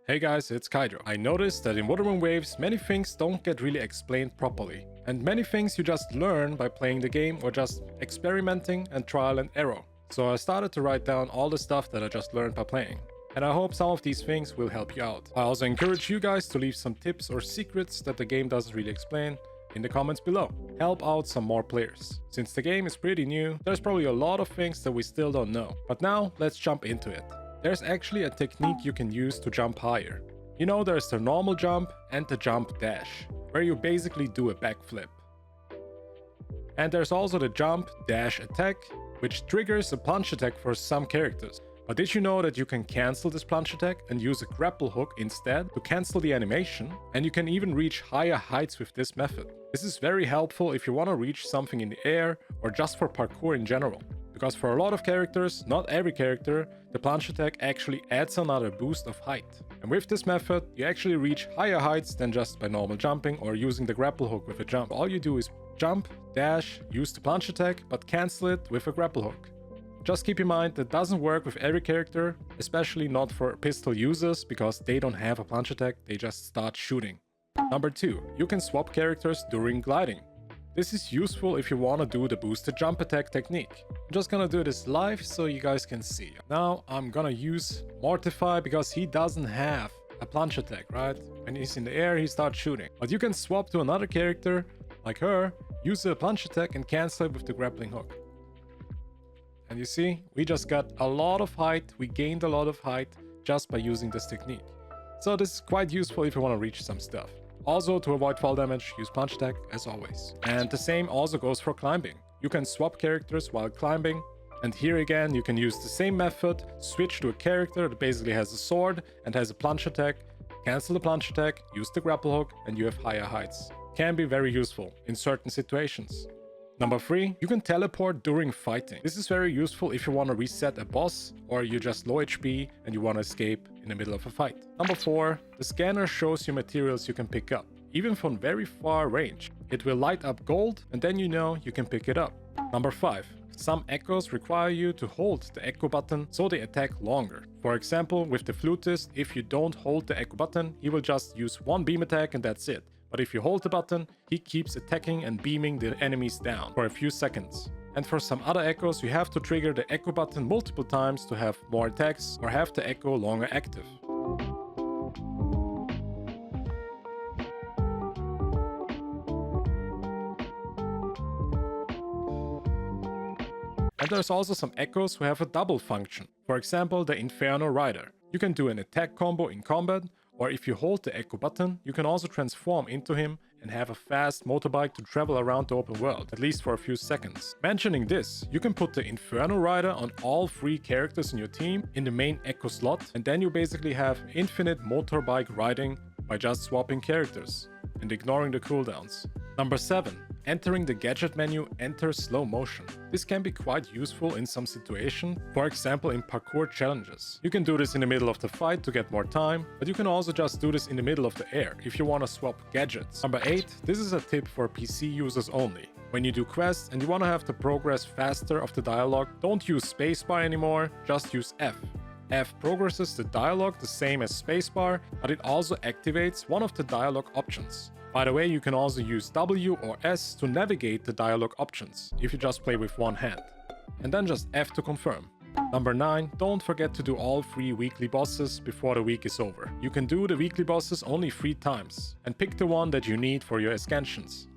Hey guys, it's Kydro. I noticed that in Wuthering waves, many things don't get really explained properly. And many things you just learn by playing the game or just experimenting and trial and error. So I started to write down all the stuff that I just learned by playing. And I hope some of these things will help you out. I also encourage you guys to leave some tips or secrets that the game doesn't really explain in the comments below. Help out some more players. Since the game is pretty new, there's probably a lot of things that we still don't know. But now, let's jump into it. There's actually a technique you can use to jump higher. You know, there's the normal jump and the jump dash, where you basically do a backflip. And there's also the jump dash attack, which triggers a plunge attack for some characters. But did you know that you can cancel this plunge attack and use a grapple hook instead to cancel the animation? And you can even reach higher heights with this method. This is very helpful if you want to reach something in the air or just for parkour in general. Because for a lot of characters, not every character, the plunge attack actually adds another boost of height. And with this method, you actually reach higher heights than just by normal jumping or using the grapple hook with a jump. All you do is jump, dash, use the plunge attack, but cancel it with a grapple hook. Just keep in mind that doesn't work with every character, especially not for pistol users, because they don't have a plunge attack, they just start shooting. Number 2, you can swap characters during gliding. This is useful if you want to do the boosted jump attack technique. I'm just gonna do this live so you guys can see. Now I'm gonna use Mortify because he doesn't have a plunge attack, right? When he's in the air, he starts shooting. But you can swap to another character, like her, use a plunge attack and cancel it with the grappling hook. And you see, we just got a lot of height, we gained a lot of height just by using this technique. So this is quite useful if you want to reach some stuff. Also, to avoid fall damage, use plunge attack as always. And the same also goes for climbing. You can swap characters while climbing. And here again, you can use the same method, switch to a character that basically has a sword and has a plunge attack, cancel the plunge attack, use the grapple hook, and you have higher heights. Can be very useful in certain situations. Number 3, you can teleport during fighting. This is very useful if you want to reset a boss or you're just low HP and you want to escape in the middle of a fight. Number 4, the scanner shows you materials you can pick up, even from very far range. It will light up gold and then you know you can pick it up. Number 5, some echoes require you to hold the echo button so they attack longer. For example, with the flutist, if you don't hold the echo button, he will just use one beam attack and that's it. But if you hold the button, he keeps attacking and beaming the enemies down for a few seconds. And for some other echoes, you have to trigger the echo button multiple times to have more attacks or have the echo longer active. And there's also some echoes who have a double function. For example, the Inferno Rider. You can do an attack combo in combat, or if you hold the echo button, you can also transform into him and have a fast motorbike to travel around the open world, at least for a few seconds. Mentioning this, you can put the Inferno Rider on all 3 characters in your team in the main echo slot, and then you basically have infinite motorbike riding by just swapping characters and ignoring the cooldowns. Number 7. Entering the gadget menu, enter slow motion. This can be quite useful in some situations, for example in parkour challenges. You can do this in the middle of the fight to get more time, but you can also just do this in the middle of the air if you want to swap gadgets. Number 8, this is a tip for PC users only. When you do quests and you want to have the progress faster of the dialogue, don't use spacebar anymore, just use F. F progresses the dialogue the same as spacebar, but it also activates one of the dialogue options. By the way, you can also use W or S to navigate the dialogue options, if you just play with one hand. And then just F to confirm. Number 9, don't forget to do all 3 weekly bosses before the week is over. You can do the weekly bosses only 3 times, and pick the one that you need for your ascensions.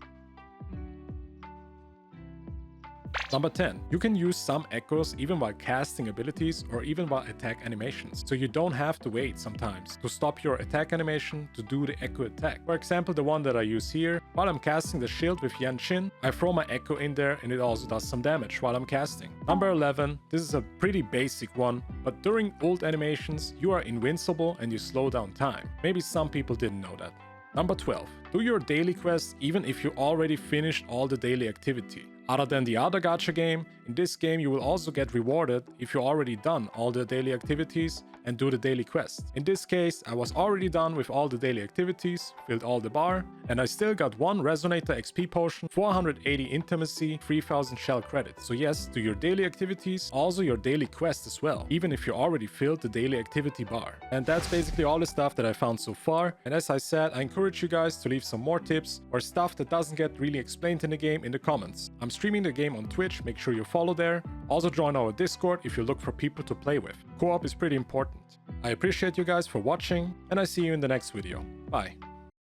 Number 10. You can use some echoes even while casting abilities or even while attack animations. So you don't have to wait sometimes to stop your attack animation to do the echo attack. For example, the one that I use here, while I'm casting the shield with Yan Shin, I throw my echo in there and it also does some damage while I'm casting. Number 11. This is a pretty basic one, but during ult animations, you are invincible and you slow down time. Maybe some people didn't know that. Number 12. Do your daily quests even if you already finished all the daily activity. Other than the other gacha game, in this game you will also get rewarded if you already done all the daily activities and do the daily quest. In this case, I was already done with all the daily activities, filled all the bar, and I still got 1 Resonator XP potion, 480 intimacy, 3000 shell credits. So yes, do your daily activities, also your daily quest as well, even if you already filled the daily activity bar. And that's basically all the stuff that I found so far. And as I said, I encourage you guys to leave some more tips or stuff that doesn't get really explained in the game in the comments. I'm streaming the game on Twitch, make sure you follow there. Also join our Discord if you look for people to play with. Co-op is pretty important. I appreciate you guys for watching, and I see you in the next video. Bye.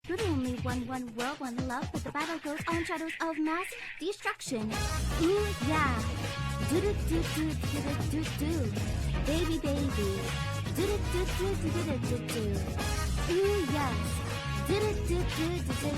Could only one world, one love, but the battle goes on, shadows of mass destruction. Ooh, yeah. Do-do-do-do-do-do-do-do. Baby, baby. Do-do-do-do-do-do-do-do. Ooh, yes. Do-do-do-do-do-do-do.